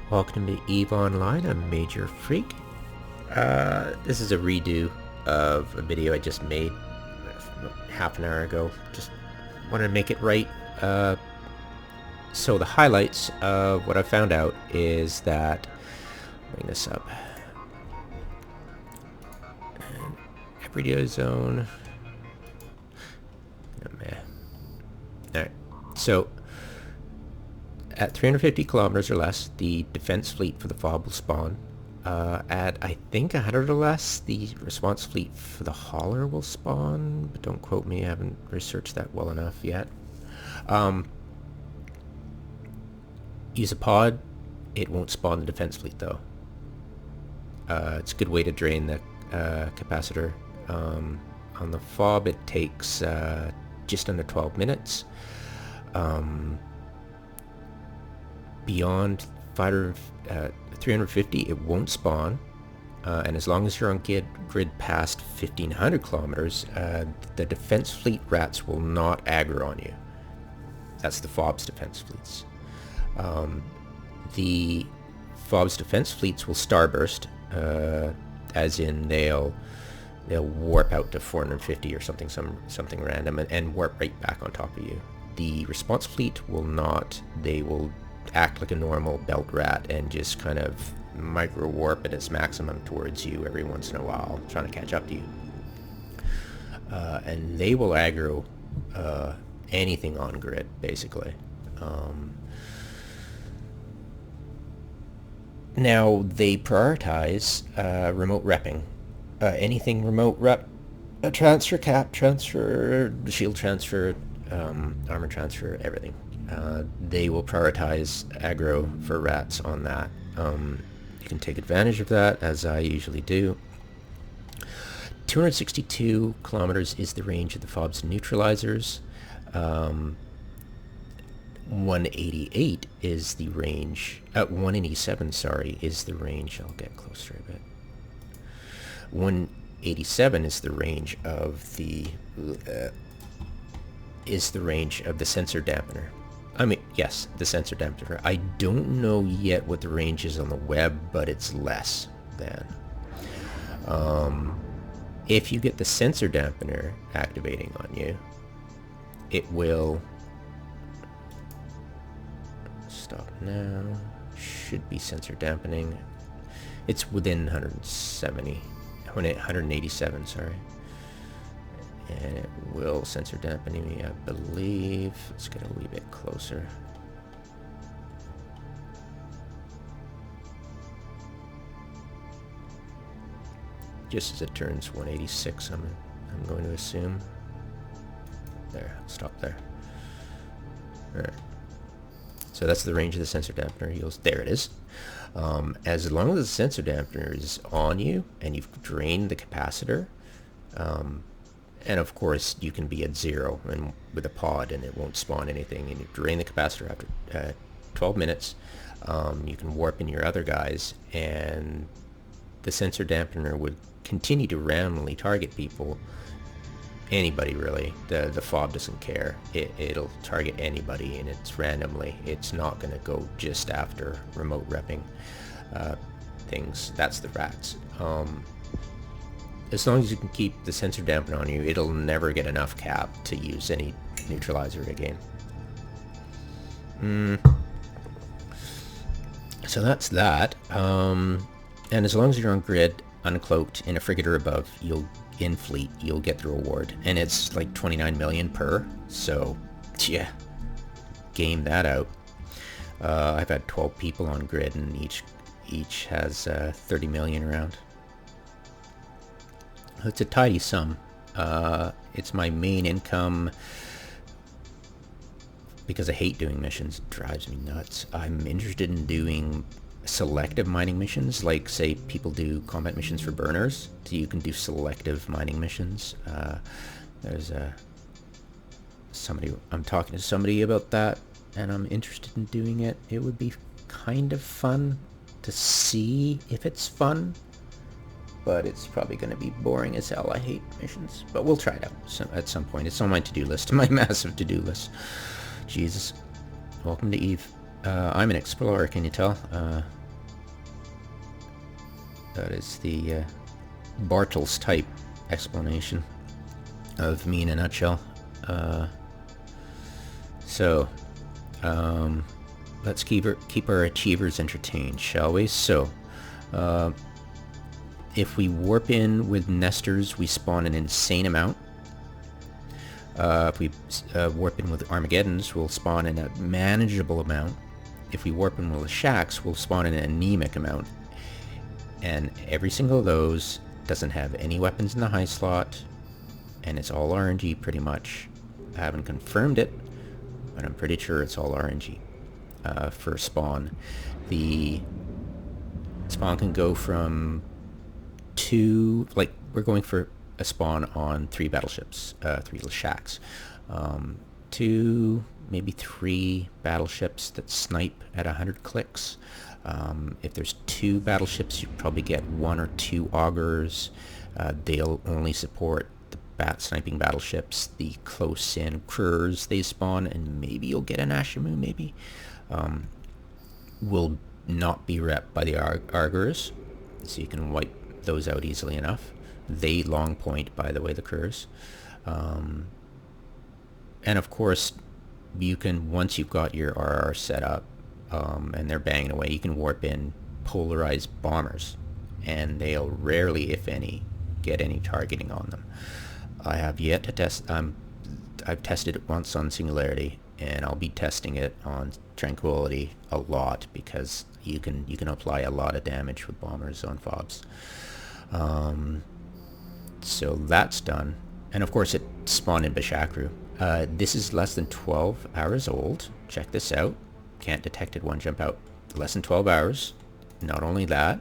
Welcome to EVE Online. I'm Major Freak. This is a redo of a video I just made half an hour ago. Just wanted to make it right. So the highlights of what I found out is that, bring this up, everyday zone. Oh, man. Alright, so at 350 kilometers or less, the defense fleet for the FOB will spawn. At, I think, 100 or less, the response fleet for the hauler will spawn, but don't quote me, I haven't researched that well enough yet. Use a pod, it won't spawn the defense fleet though. It's a good way to drain the capacitor. On the FOB it takes just under 12 minutes. Beyond 350 it won't spawn, and as long as you're on grid past 1500 kilometers, the defense fleet rats will not aggro on you. That's the FOB's defense fleets. The FOB's defense fleets will starburst, as in they'll warp out to 450 or something random and warp right back on top of you. The response fleet will not. They will act like a normal belt rat and just kind of micro warp at its maximum towards you every once in a while, trying to catch up to you. And they will aggro anything on grid, basically. Now they prioritize remote repping. Anything remote rep, transfer, cap transfer, shield transfer, armor transfer, everything. They will prioritize aggro for rats on that. You can take advantage of that, as I usually do. 262 kilometers is the range of the FOB's neutralizers. 188 is the range. 187, sorry, is the range. I'll get closer a bit. 187 is the range of the sensor dampener. I mean, yes, the sensor dampener. I don't know yet what the range is on the web, but it's less than. If you get the sensor dampener activating on you, it will stop now. Should be sensor dampening. It's within 187, sorry. And it will sensor dampen me, I believe. Let's get a wee bit closer. Just as it turns 186, I'm going to assume. There, stop there. Alright. So that's the range of the sensor dampener. There it is. As long as the sensor dampener is on you and you've drained the capacitor, and of course you can be at 0 and with a pod and it won't spawn anything, and you drain the capacitor after 12 minutes, you can warp in your other guys and the sensor dampener would continue to randomly target people. Anybody really. The FOB doesn't care. It'll target anybody, and it's randomly. It's not going to go just after remote repping things. That's the rats. As long as you can keep the sensor dampener on you, it'll never get enough cap to use any neutralizer again. So that's that. And as long as you're on grid, uncloaked, in a frigate or above, in fleet, you'll get the reward. And it's like 29 million per, so yeah, game that out. I've had 12 people on grid, and each has 30 million around. It's a tidy sum. It's my main income because I hate doing missions. It drives me nuts. I'm interested in doing selective mining missions, like say people do combat missions for burners. So you can do selective mining missions. There's I'm talking to somebody about that, and I'm interested in doing it. It would be kind of fun to see if it's fun, but it's probably going to be boring as hell. I hate missions, but we'll try it out at some point. It's on my to-do list, my massive to-do list. Jesus. Welcome to EVE. I'm an explorer, can you tell? That is the Bartels type explanation of me in a nutshell. So let's keep our achievers entertained, shall we? So if we warp in with nesters, we spawn an insane amount. If we warp in with Armageddons, we'll spawn in a manageable amount. If we warp in with the Shacks, we'll spawn in an anemic amount. And every single of those doesn't have any weapons in the high slot, and it's all RNG pretty much. I haven't confirmed it, but I'm pretty sure it's all RNG for spawn. The spawn can go from 2, like we're going for a spawn on 3 battleships, 3 shacks, 2, maybe 3 battleships that snipe at 100 clicks. If there's 2 battleships, you probably get 1 or 2 augers. They'll only support the sniping battleships. The close-in errrs they spawn, and maybe you'll get an Ashimu, maybe. Will not be repped by the augers, so you can wipe those out easily enough. They long point, by the way, the errrs. And of course, you can, once you've got your RR set up, and they're banging away, you can warp in polarized bombers, and they'll rarely, if any, get any targeting on them. I have yet to test. I've tested it once on Singularity, and I'll be testing it on Tranquility a lot, because you can apply a lot of damage with bombers on fobs. So that's done, and of course it spawned in Bashakru. This is less than 12 hours old. Check this out. Can't detect it one jump out. Less than 12 hours. Not only that,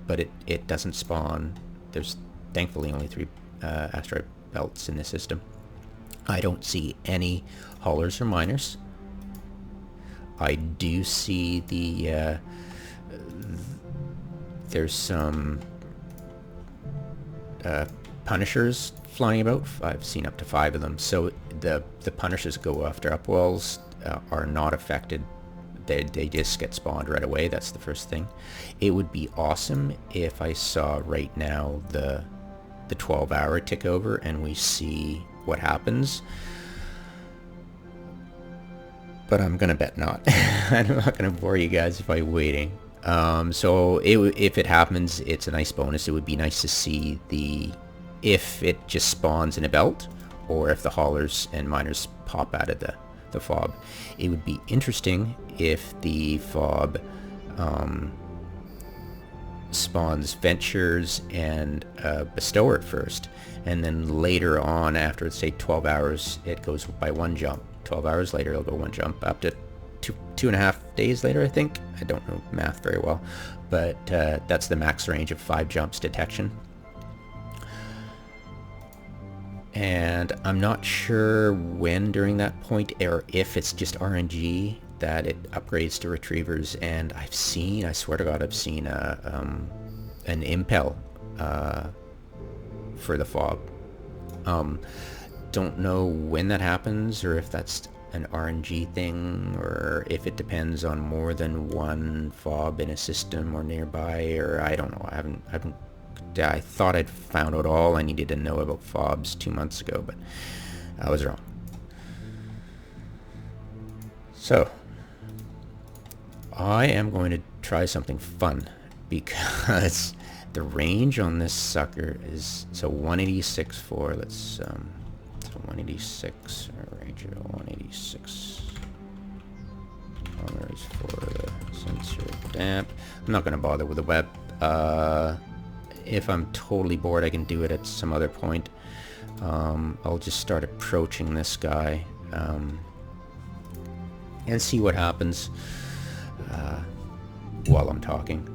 but it doesn't spawn. There's thankfully only 3 asteroid belts in the system. I don't see any haulers or miners. I do see the there's some Punishers flying about. I've seen up to 5 of them. So the Punishers go after upwells are not affected. They just get spawned right away. That's the first thing. It would be awesome if I saw right now the 12-hour tick over and we see what happens. But I'm gonna bet not. I'm not gonna bore you guys by waiting. So if it happens, it's a nice bonus. It would be nice to see if it just spawns in a belt, or if the haulers and miners pop out of the fob. It would be interesting if the fob spawns Ventures and Bestower at first, and then later on, after say 12 hours, it goes by 1 jump. 12 hours later, it'll go 1 jump, up to 2.5 days later, I think. I don't know math very well, but that's the max range of 5 jumps detection. And I'm not sure when during that point, or if it's just RNG that it upgrades to retrievers. And I swear to God, I've seen an impel for the fob. Don't know when that happens, or if that's an RNG thing, or if it depends on more than 1 fob in a system or nearby, or I don't know. I thought I'd found out all I needed to know about fobs 2 months ago, but I was wrong. So I am going to try something fun, because the range on this sucker is, so 186 for, let's so 186, range of 186 kilometers for the sensor damp. I'm not going to bother with the web. If I'm totally bored, I can do it at some other point. I'll just start approaching this guy and see what happens while I'm talking.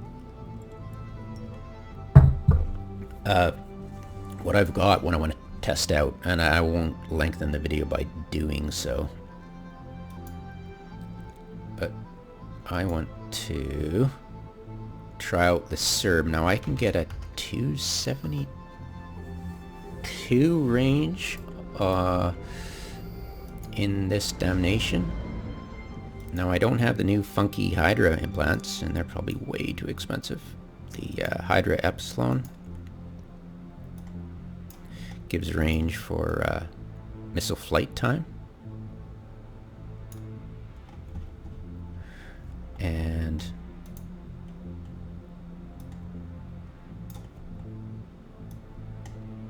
What I've got, what I want to test out, and I won't lengthen the video by doing so, but I want to try out the Serb. Now I can get a 272 range in this damnation. Now I don't have the new funky Hydra implants, and they're probably way too expensive. the Hydra Epsilon gives range for missile flight time. And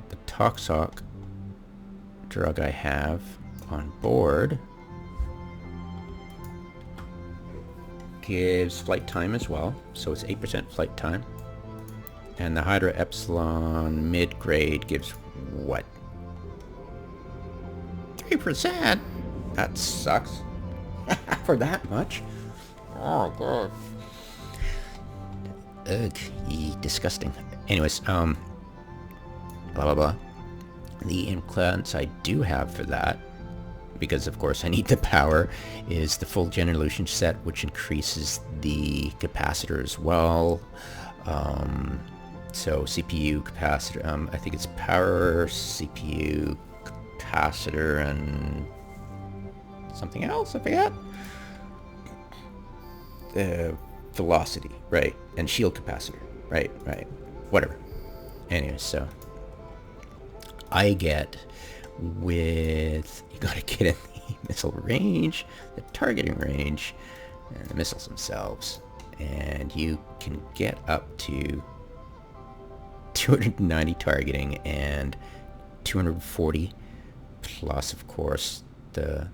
the Toxoc drug I have on board gives flight time as well, so it's 8% flight time. And the Hydra Epsilon mid-grade gives what? 3%? That sucks. For that much? Oh god. Ugh, disgusting. Anyways, blah blah blah. The implants I do have for that, because of course I need the power, is the full generation set, which increases the capacitor as well. So CPU, capacitor, I think it's power, CPU, capacitor, and something else, I forget. Velocity, right, and shield capacitor, right, whatever. Anyway, so I get with, you gotta get in the missile range, the targeting range, and the missiles themselves, and you can get up to 290 targeting and 240 plus, of course, the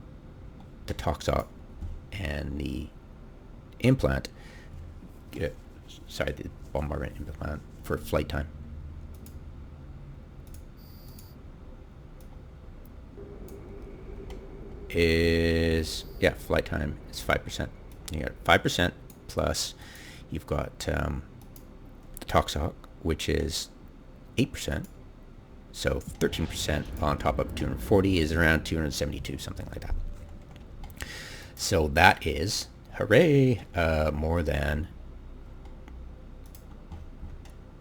Toxoc and the implant, the bombardment implant for flight time. Flight time is 5%. You got 5% plus you've got the Toxoc, which is 8%. So 13% on top of 240 is around 272, something like that. So that is, hooray, more than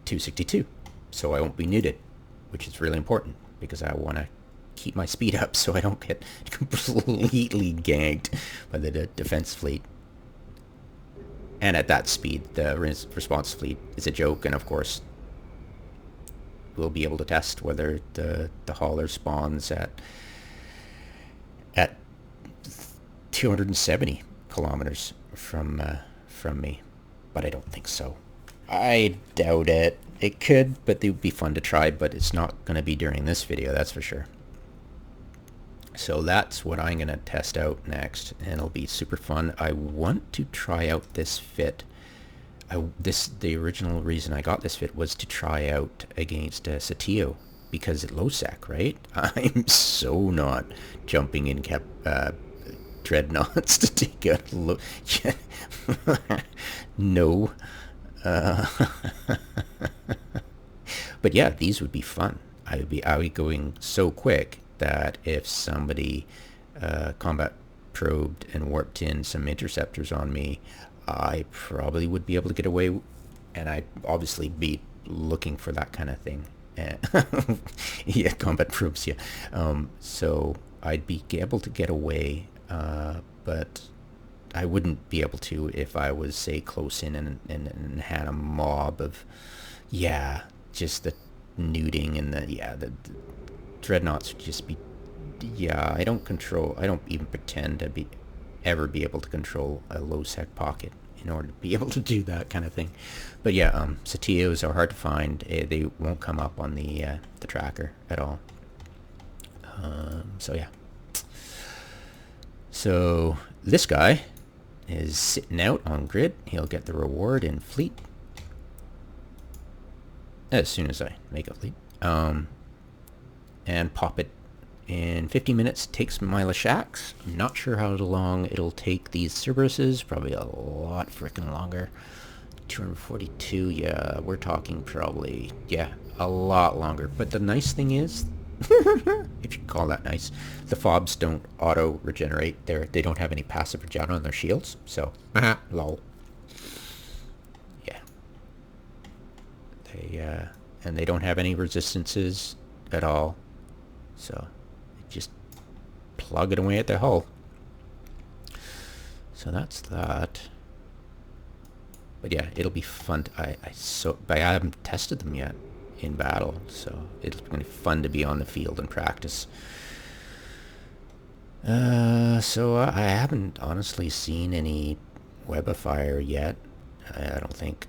262. So I won't be neuted, which is really important because I want to keep my speed up so I don't get completely ganked by the defense fleet. And at that speed, the response fleet is a joke, and of course we'll be able to test whether the hauler spawns at 270 kilometers from me, but I don't think so. I doubt it. It could, but it would be fun to try, but it's not going to be during this video, that's for sure. So that's what I'm going to test out next, and it'll be super fun. I want to try out this fit. The original reason I got this fit was to try out against Satio, because it low sec, right? I'm so not jumping in dreadnoughts to take a low. No. But yeah, these would be fun. I would be going so quick that if somebody combat probed and warped in some interceptors on me, I probably would be able to get away, and I'd obviously be looking for that kind of thing. Yeah, combat probes, yeah. So I'd be able to get away, but I wouldn't be able to if I was, say, close in and had a mob of, yeah, just the nuding and the dreadnoughts would just be, yeah, I don't even pretend to ever be able to control a low sec pocket in order to be able to do that kind of thing. But yeah, Satios are hard to find. They won't come up on the tracker at all. So yeah. So this guy is sitting out on grid. He'll get the reward in fleet as soon as I make a fleet. And pop it in 50 minutes. Takes my Lashaks. I'm not sure how long it'll take these Cerberuses. Probably a lot freaking longer. 242, yeah, we're talking probably, yeah, a lot longer. But the nice thing is, if you call that nice, the fobs don't auto regenerate. They don't have any passive regen on their shields, so lol. Yeah. And they don't have any resistances at all, so just plug it away at the hull. So that's that. But yeah, it'll be fun. But I haven't tested them yet in battle, so it's going to be fun to be on the field and practice. So I haven't honestly seen any web of fire yet. I don't think.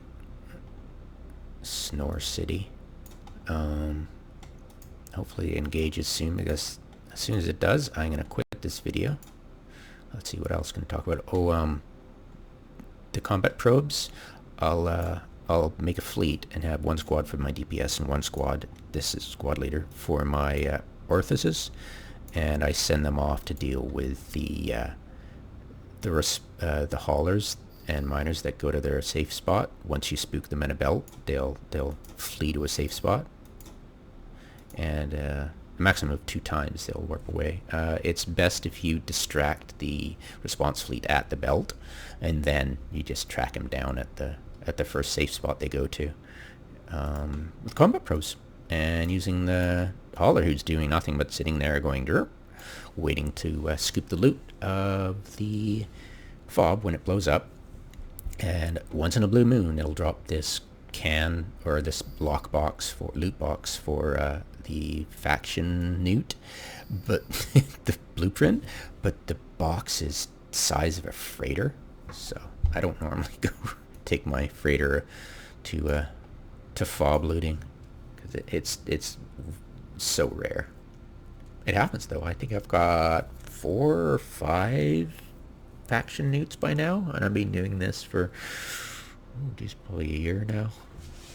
Snore City. Hopefully it engages soon, because as soon as it does, I'm going to quit this video. Let's see what else can I talk about. Oh, the combat probes. I'll make a fleet and have one squad for my DPS and one squad, this is squad leader, for my orifices, and I send them off to deal with the haulers and miners that go to their safe spot. Once you spook them in a belt, they'll flee to a safe spot, and a maximum of 2 times they'll warp away. It's best if you distract the response fleet at the belt, and then you just track them down at the first safe spot they go to, with combat pros, and using the hauler who's doing nothing but sitting there going derp, waiting to scoop the loot of the fob when it blows up. And once in a blue moon, it'll drop this can, or this loot box for the faction newt, but the blueprint, but the box is the size of a freighter, so I don't normally go take my freighter to fob looting, because it's so rare. It happens though. I think I've got 4 or 5 faction newts by now, and I've been doing this for probably a year now.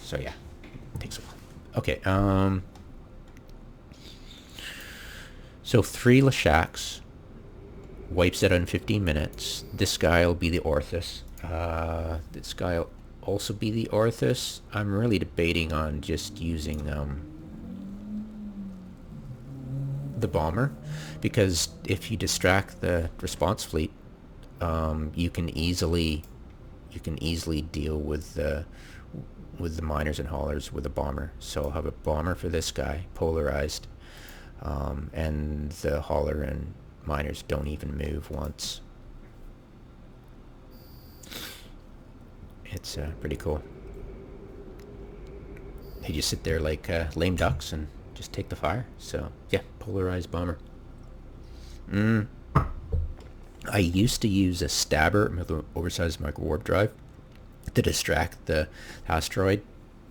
So yeah, it takes a while. Okay, so 3 Lashaks, wipes it in 15 minutes. This guy will be the Orthus. This guy will also be the Orthus. I'm really debating on just using the bomber, because if you distract the response fleet, you can easily deal with the miners and haulers with a bomber. So I'll have a bomber for this guy, polarized, and the hauler and miners don't even move once. It's pretty cool. They just sit there like lame ducks and just take the fire. So yeah, polarized bomber. I used to use a stabber with an oversized micro warp drive to distract the asteroid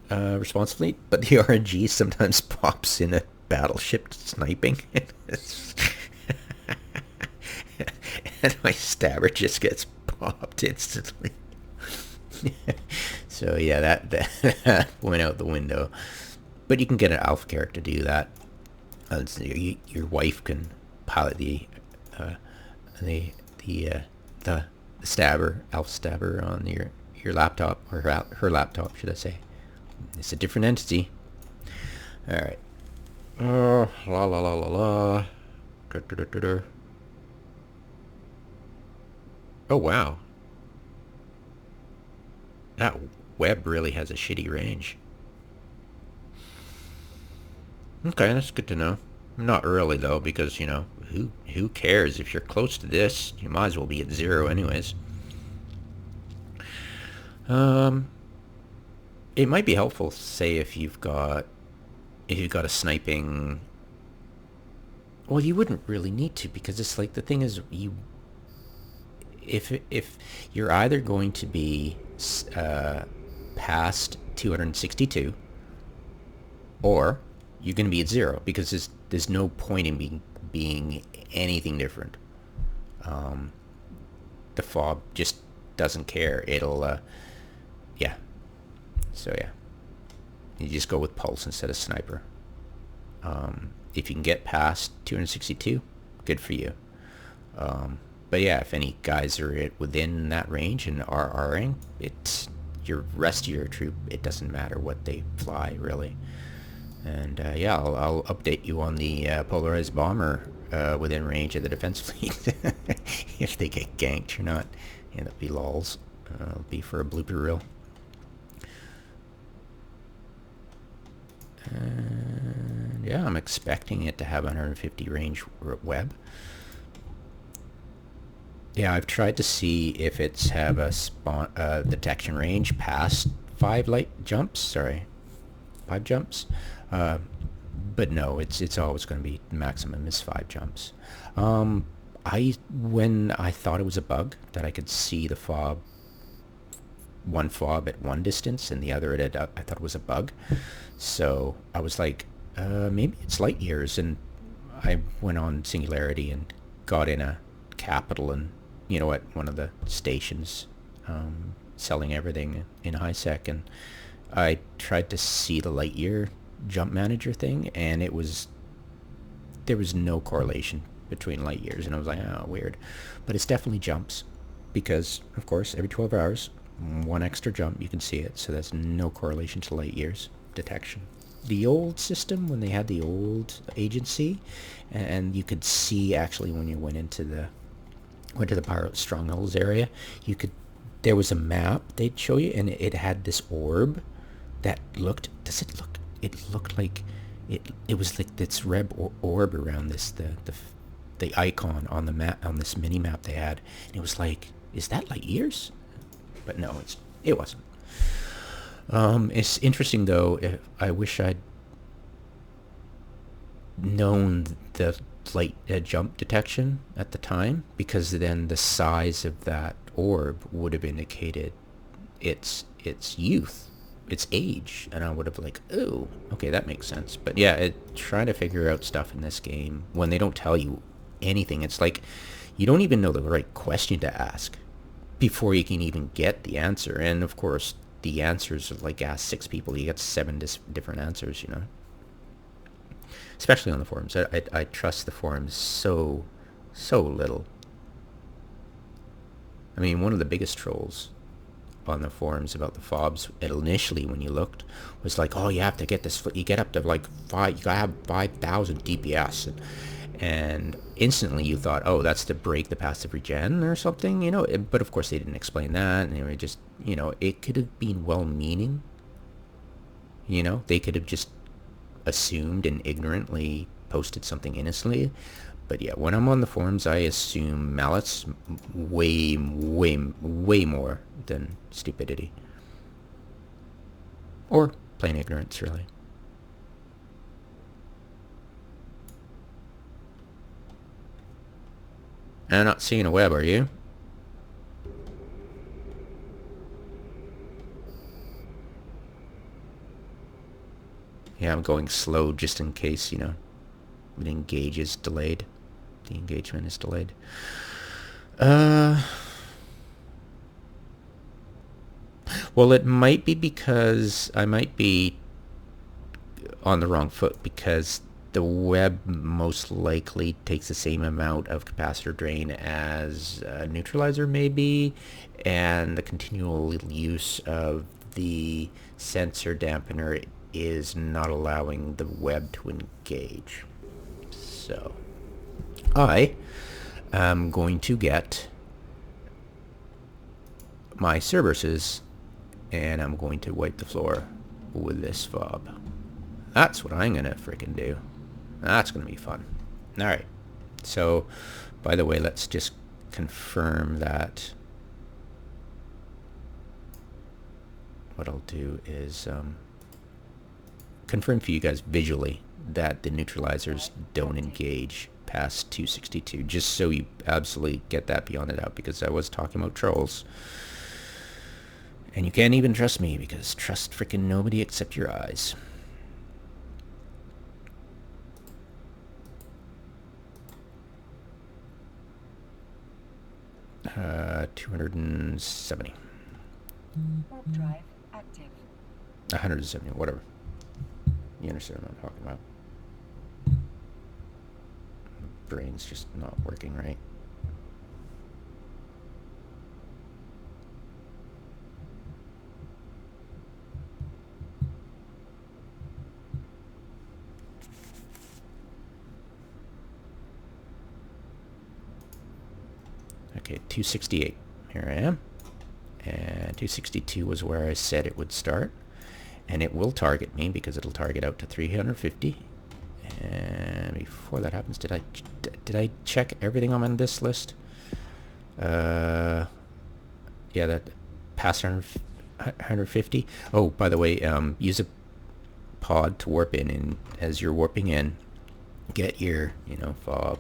response fleet, but the RNG sometimes pops in a battleship sniping, and my stabber just gets popped instantly. So yeah, that went out the window. But you can get an alpha character to do that. Your wife can pilot the stabber, alpha stabber, on your laptop, or her laptop, should I say. It's a different entity. Alright. La la la la la. Oh wow. That web really has a shitty range. Okay, that's good to know. Not really though, because you know, who cares? If you're close to this, you might as well be at 0 anyways. It might be helpful, say, if you've got a sniping. Well, you wouldn't really need to, because it's like, the thing is, if you're either going to be past 262, or you're going to be at 0, because there's no point in being anything different. The fob just doesn't care. It'll yeah. So yeah, you just go with pulse instead of sniper. If you can get past 262, good for you. But yeah, if any guys are within that range and are RRing, it's your rest of your troop. It doesn't matter what they fly, really. And yeah, I'll update you on the polarized bomber within range of the defense fleet. If they get ganked or not. Yeah, that'll be lols. It'll be for a blooper reel. And yeah, I'm expecting it to have 150 range web. Yeah, I've tried to see if it's have a spawn detection range past 5 jumps. Sorry, 5 jumps. Uh, but no, it's always going to be maximum is 5 jumps. When I thought it was a bug that I could see the fob, one fob at one distance and the other at I thought it was a bug. So I was like, maybe it's light years, and I went on Singularity and got in a capital and at one of the stations selling everything in high sec, and I tried to see the light year jump manager thing, and there was no correlation between light years, and I was like, oh, weird. But it's definitely jumps, because of course every 12 hours one extra jump, you can see it, so that's no correlation to light years detection. The old system, when they had the old agency, and you could see actually when you went to the Pirate Strongholds area, there was a map they'd show you, and it had this orb that looked, it looked like, it was like this red orb around this, the icon on the map, on this mini map they had, and it was like, is that light years? But no, it wasn't. It's interesting though. I wish I'd known the light jump detection at the time, because then the size of that orb would have indicated its youth, its age, and I would have like, oh, okay, that makes sense. But yeah, trying to figure out stuff in this game when they don't tell you anything, it's like you don't even know the right question to ask before you can even get the answer. And of course, the answers are like, ask 6 people, you get 7 different answers, Especially on the forums. I trust the forums so little. I mean, one of the biggest trolls on the forums about the fobs, initially when you looked, was like, oh, you have to get this, you get up to like 5, you gotta have 5,000 DPS. And instantly you thought, oh, that's to break the passive regen or something, but of course they didn't explain that, and they were just, it could have been well-meaning, they could have just assumed and ignorantly posted something innocently. But yeah, when I'm on the forums, I assume malice way more than stupidity. Or plain ignorance, really. I'm not seeing a web, are you? Yeah, I'm going slow just in case, the engage is delayed. The engagement is delayed. Well, it might be because I might be on the wrong foot, because the web most likely takes the same amount of capacitor drain as Neutralizer maybe, and the continual use of the sensor dampener is not allowing the web to engage. So I am going to get my Cerberuses, and I'm going to wipe the floor with this fob. That's what I'm gonna freaking do. That's gonna be fun. Alright, so by the way, let's just confirm that. What I'll do is confirm for you guys visually that the neutralizers don't engage past 262, just so you absolutely get that beyond it out, because I was talking about trolls, and you can't even trust me, because trust freaking nobody except your eyes. Uh, 270. Warp drive active. 170, whatever. You understand what I'm talking about. Brain's just not working right. Okay, 268. Here I am. And 262 was where I said it would start. And it will target me, because it'll target out to 350. And before that happens, did I check everything on this list? Yeah, that past 150. Oh, by the way, use a pod to warp in, and as you're warping in, get your, fog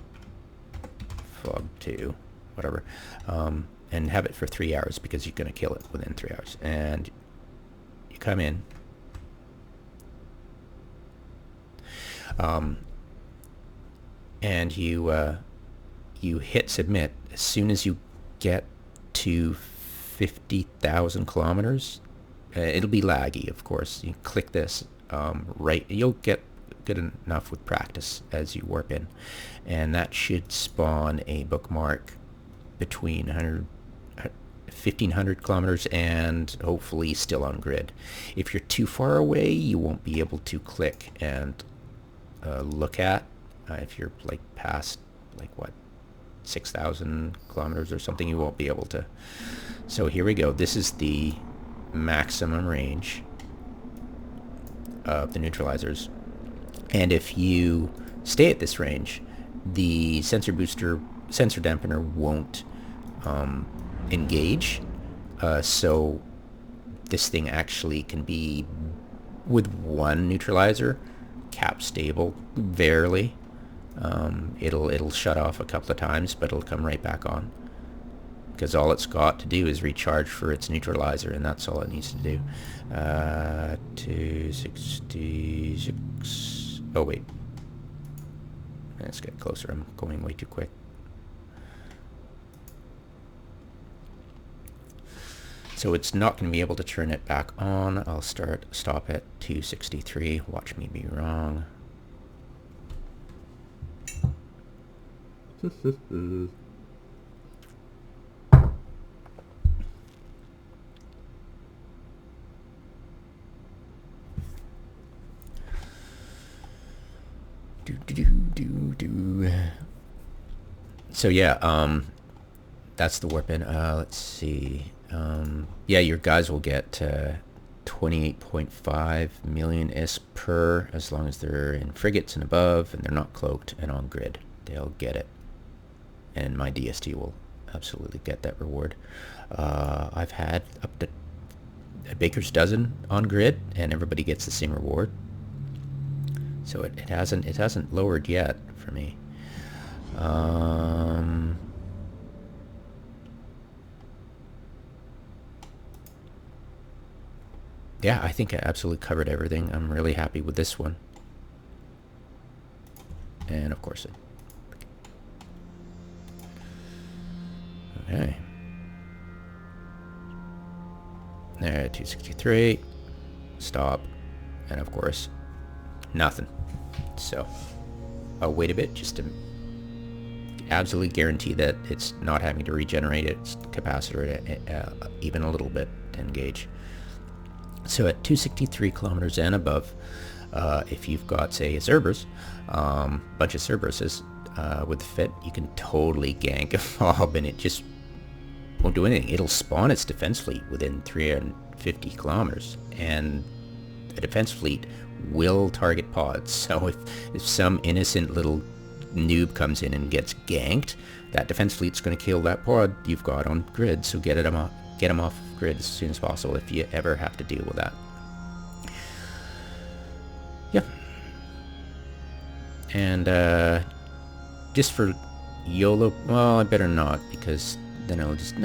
2, whatever, and have it for 3 hours, because you're going to kill it within 3 hours. And you come in, and you hit submit. As soon as you get to 50,000 kilometers, it'll be laggy, of course. You click this, right, you'll get good enough with practice as you warp in, and that should spawn a bookmark between 1,500 kilometers and hopefully still on grid. If you're too far away, you won't be able to click and look at. If you're like past, like, what, 6,000 kilometers or something, you won't be able to. So here we go. This is the maximum range of the neutralizers, and if you stay at this range, the sensor dampener won't engage. So this thing actually can be, with one neutralizer, cap stable, barely. It'll shut off a couple of times, but it'll come right back on, because all it's got to do is recharge for its neutralizer, and that's all it needs to do. 266. Oh wait, let's get closer. I'm going way too quick. So it's not going to be able to turn it back on. I'll stop at 263. Watch me be wrong. So yeah, that's the warp in. Let's see. Yeah, your guys will get 28.5 million IS per, as long as they're in frigates and above, and they're not cloaked and on grid. They'll get it, and my DST will absolutely get that reward. I've had up to a baker's dozen on grid, and everybody gets the same reward. So it hasn't lowered yet for me. Yeah, I think I absolutely covered everything. I'm really happy with this one. And of course okay. There, 263. Stop. And of course, nothing. So I'll wait a bit just to absolutely guarantee that it's not having to regenerate its capacitor even a little bit to engage. So at 263 kilometers and above, if you've got, say, a Cerberus, bunch of Cerberuses with the fit, you can totally gank a fob, and it just won't do anything. It'll spawn its defense fleet within 350 kilometers, and the defense fleet will target pods. So if some innocent little noob comes in and gets ganked, that defense fleet's going to kill that pod you've got on grid. So get them off grid as soon as possible if you ever have to deal with that. Yeah. And just for YOLO, well, I better not, because then I'll just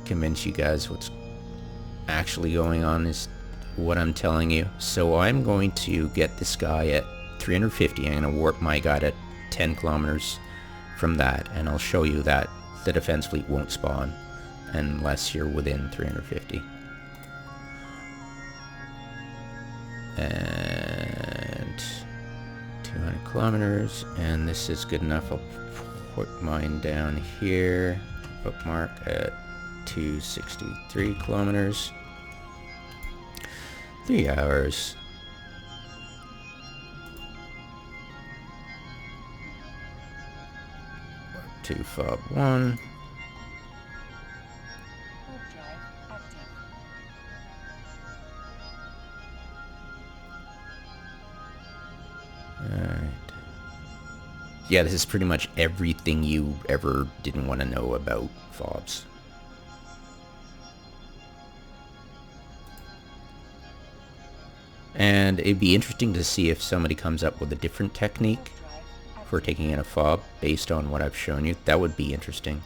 convince you guys what's actually going on is what I'm telling you. So I'm going to get this guy at 350. I'm going to warp my guy at 10 kilometers from that, and I'll show you that the defense fleet won't spawn unless you're within 350. And 200 kilometers, and this is good enough. I'll put mine down here, bookmark at 263 kilometers. 3 hours. To fob 1. Alright. yeah, this is pretty much everything you ever didn't want to know about fobs. And it'd be interesting to see if somebody comes up with a different technique for taking in a fob based on what I've shown you. That would be interesting.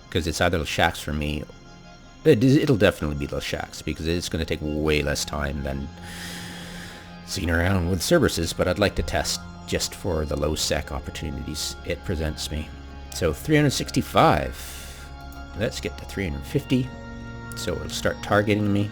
Because it's either shacks for me. It'll definitely be the shacks because it's going to take way less time than seeing around with Cerberuses, but I'd like to test just for the low sec opportunities it presents me. So 365. Let's get to 350. So it'll start targeting me.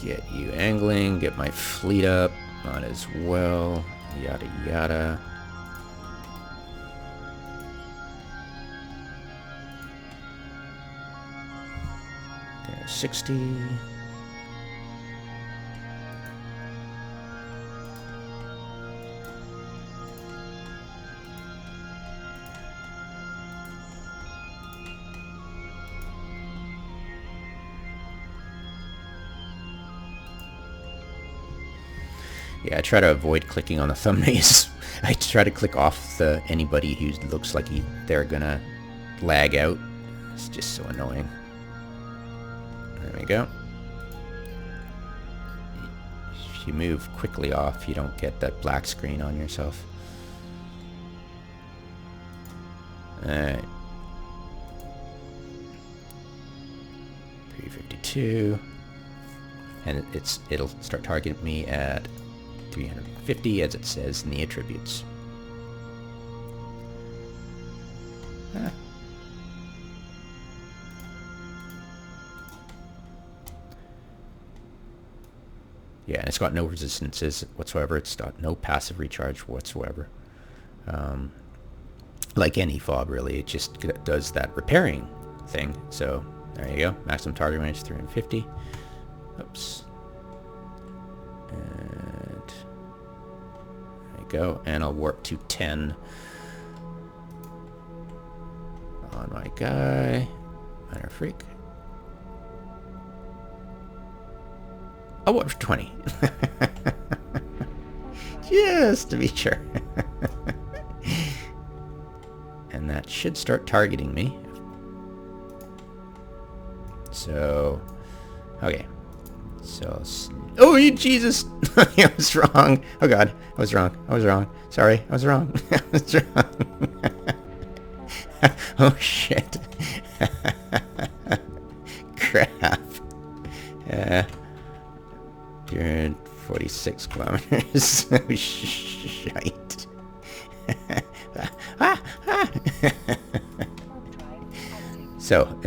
Get you angling, get my fleet up on as well, yada yada. There's 60. Yeah, I try to avoid clicking on the thumbnails. I try to click off anybody who looks like they're gonna lag out. It's just so annoying. There we go. If you move quickly off, you don't get that black screen on yourself. Alright. 352. And it'll start targeting me at 350 as it says in the attributes. Ah. Yeah, and it's got no resistances whatsoever. It's got no passive recharge whatsoever. Like any fob, really, it just does that repairing thing. So there you go. Maximum target range 350. Oops. And there you go. And I'll warp to 10 on my guy. Minor freak. I'll warp to 20. Just to be sure. And that should start targeting me. So, okay. So, oh, Jesus! I was wrong. Oh God, I was wrong. I was wrong. Sorry, I was wrong. I was wrong. Oh shit. Crap. 246 kilometers. Oh shite. So,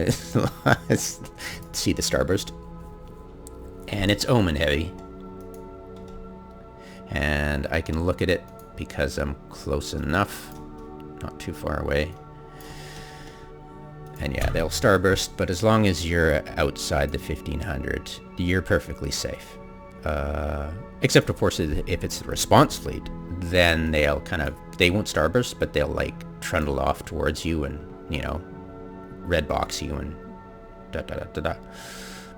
let's see the starburst. And it's omen heavy. And I can look at it because I'm close enough. Not too far away. And yeah, they'll starburst, but as long as you're outside the 1500, you're perfectly safe. Except of course if it's the response fleet, then they won't starburst, but they'll like trundle off towards you and, you know, red box you and da da da da da.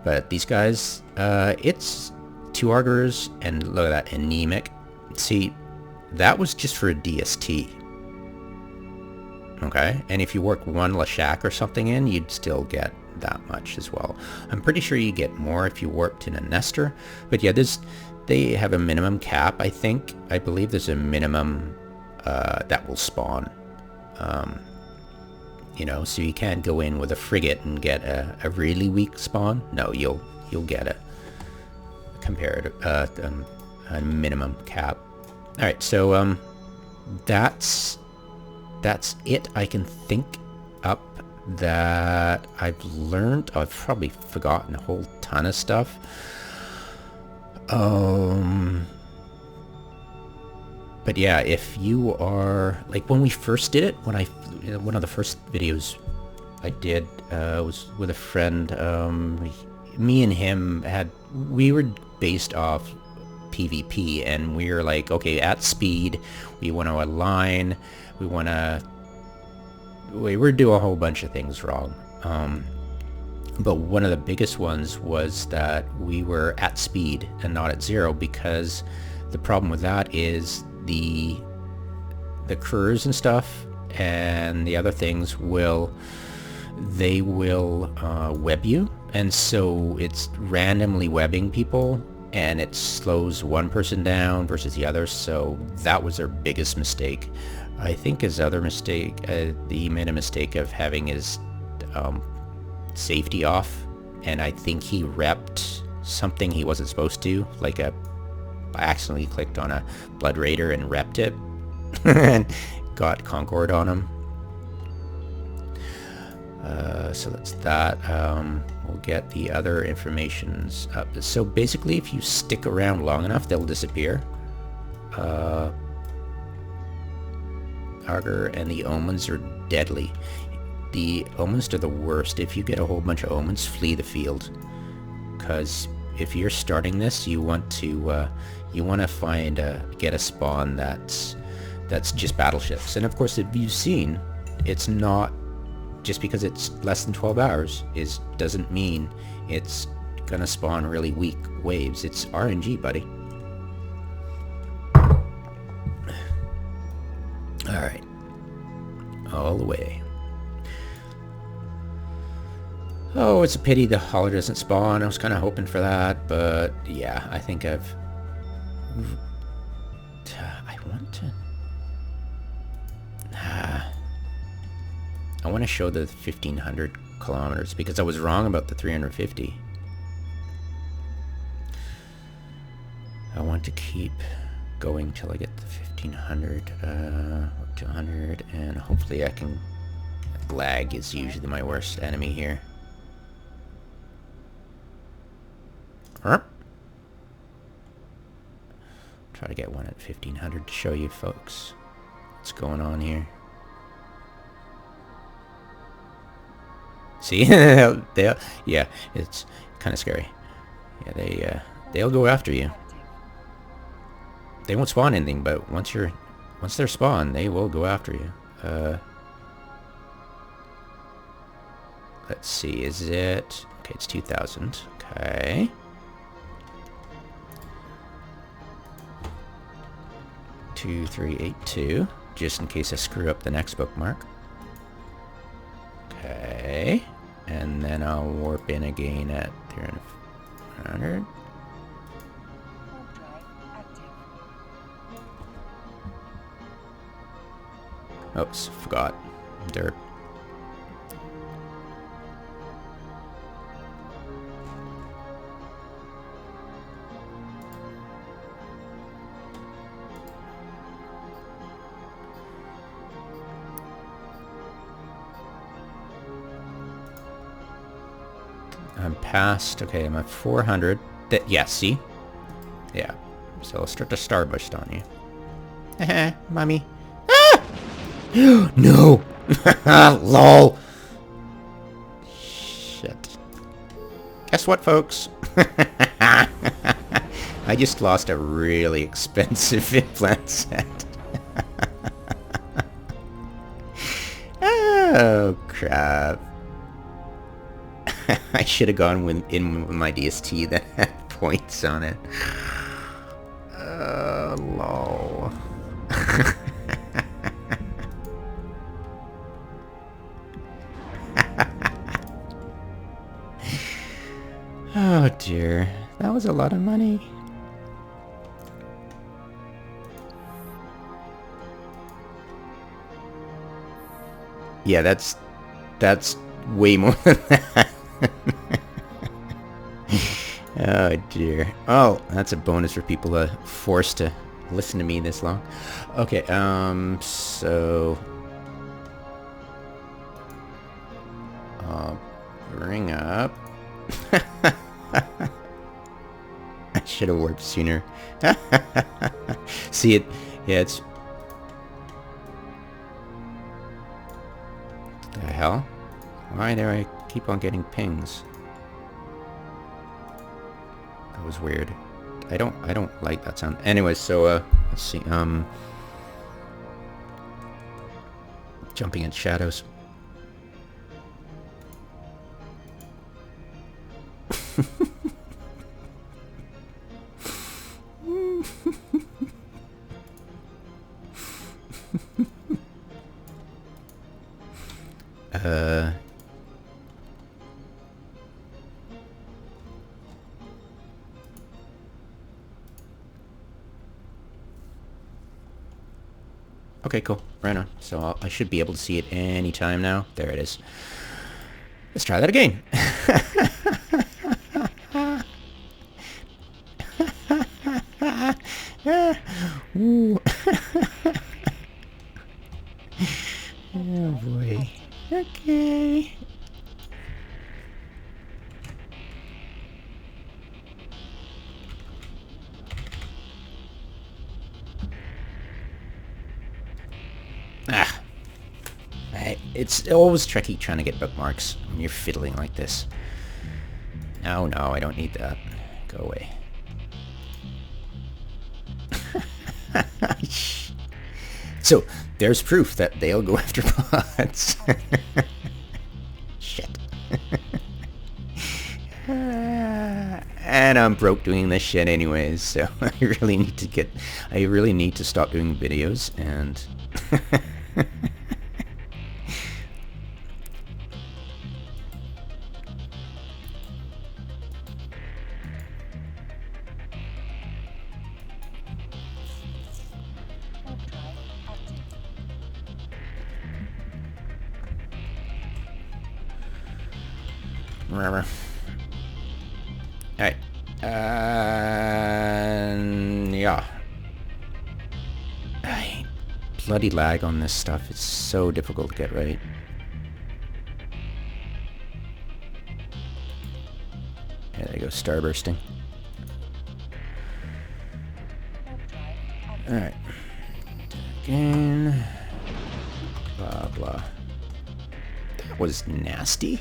But these guys, it's 2 augers and look at that, anemic. See, that was just for a DST. Okay, and if you work 1 Lashak or something in, you'd still get that much as well. I'm pretty sure you get more if you warped in a Nestor. But yeah, they have a minimum cap, I think. I believe there's a minimum that will spawn. You know, so you can't go in with a frigate and get a really weak spawn. No, you'll get a comparative a minimum cap. All right, so that's it I can think up that I've learned. I've probably forgotten a whole ton of stuff. But yeah, if you are, like when we first did it, one of the first videos I did was with a friend. Me and him we were based off PvP, and we were like, okay, at speed, we want to align, we were doing a whole bunch of things wrong. But one of the biggest ones was that we were at speed and not at 0, because the problem with that is the curs and stuff and the other things will web you, and so it's randomly webbing people, and it slows one person down versus the other. So that was their biggest mistake. I think his other mistake, he made a mistake of having his safety off, and I think he repped something he wasn't supposed to, like I accidentally clicked on a Blood Raider and repped it and got Concord on him. So that's that. We'll get the other informations up. So basically, if you stick around long enough, they'll disappear. Aggroing and the omens are deadly. The omens are the worst. If you get a whole bunch of omens, flee the field. Because if you're starting this, you want to get a spawn that's just battleships. And of course, if you've seen, it's not just because it's less than 12 hours doesn't mean it's gonna spawn really weak waves. It's RNG, buddy. Alright. All the way. Oh, it's a pity the hauler doesn't spawn. I was kind of hoping for that, but yeah, I think I want to show the 1500 kilometers because I was wrong about the 350. I want to keep going till I get the 1500, 200, and hopefully I can... Lag is usually my worst enemy here. Try to get one at 1500 to show you folks what's going on here. See? Yeah, it's kind of scary. Yeah, they'll go after you. They won't spawn anything, but once they're spawned, they will go after you. Let's see, is it... Okay, it's 2000. Okay. 2382, just in case I screw up the next bookmark. Okay, and then I'll warp in again at 300. Oops, forgot. Dirt. I'm past, okay, I'm at 400. Yeah, see? Yeah. So I'll start to starburst on you. Heh, mommy. Ah! No! LOL! Shit. Guess what, folks? I just lost a really expensive implant set. Oh, crap. I should have gone in with my DST that had points on it. Lol. Oh dear, that was a lot of money. Yeah, that's way more than that. Oh dear. Oh, that's a bonus for people forced to listen to me this long. Okay, so I'll bring up. I should have warped sooner. See it? Yeah, it's... What the hell? Why do I keep on getting pings? That was weird. I don't like that sound. Anyway, so let's see. Jumping in shadows. Okay, cool. Right on. So I should be able to see it any time now. There it is. Let's try that again. Ooh. Oh boy. Okay. It's always tricky trying to get bookmarks when you're fiddling like this. Oh no, I don't need that. Go away. So, there's proof that they'll go after bots. Shit. And I'm broke doing this shit anyways, so I really need to stop doing videos and Alright. Yeah. Bloody lag on this stuff. It's so difficult to get right. Yeah, there you go. Starbursting. Alright. Again. Blah, blah. That was nasty.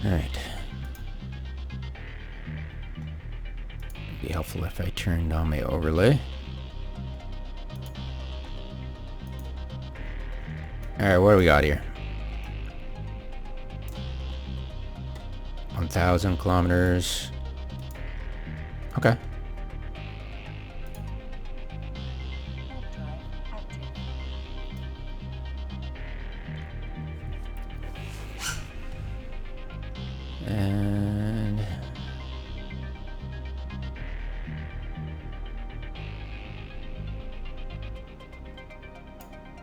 Alright. It'd be helpful if I turned on my overlay. Alright, what do we got here? 1,000 kilometers. Okay. And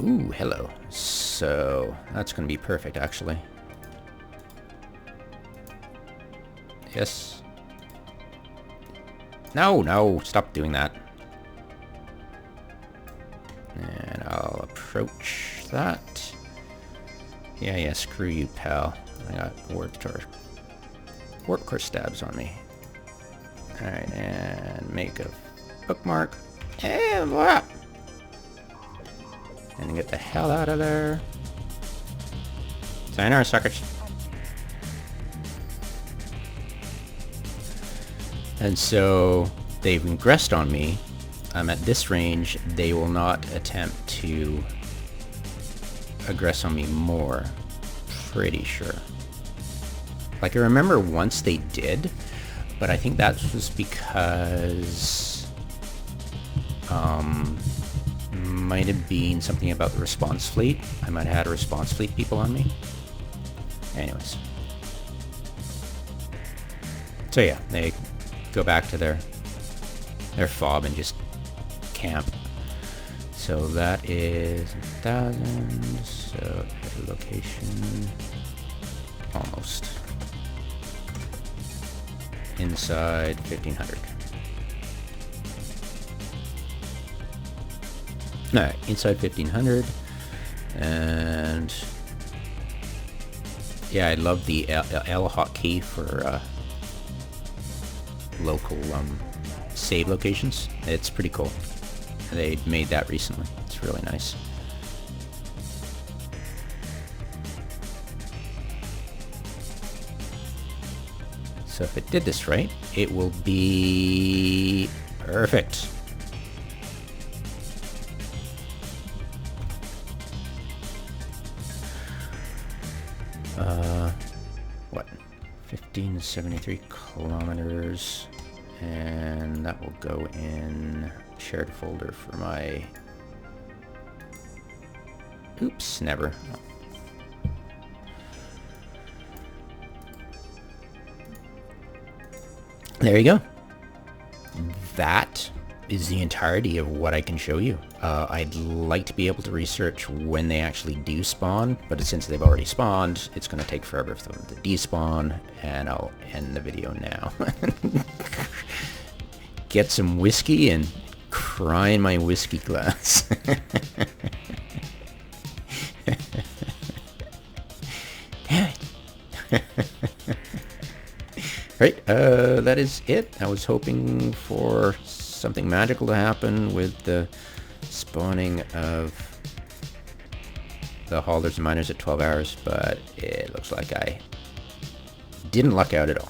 ooh, hello. So that's gonna be perfect, actually. Yes. No, stop doing that. And I'll approach that. Yeah, screw you, pal. I got warp core stabs on me. Alright, and make a bookmark. And blah. And get the hell out of there. Sayonara, suckers. And so they've ingressed on me. I'm at this range. They will not attempt to aggress on me more. Pretty sure. Like, I remember once they did, but I think that was because might have been something about the response fleet. I might have had a response fleet people on me. Anyways. So yeah, they go back to their fob and just camp. So that is 1,000. So location almost inside 1,500. Alright, inside 1,500, and yeah, I love the L hotkey for local save locations. It's pretty cool. They made that recently. It's really nice. So if it did this right, it will be Perfect. What? 1573 kilometers. And that will go in shared folder for my... Oops, never. There you go. That is the entirety of what I can show you. I'd like to be able to research when they actually do spawn, but since they've already spawned, it's going to take forever for them to despawn, and I'll end the video now. Get some whiskey and cry in my whiskey glass. Damn it. Right, that is it. I was hoping for something magical to happen with the spawning of the haulers and miners at 12 hours, but it looks like I didn't luck out at all.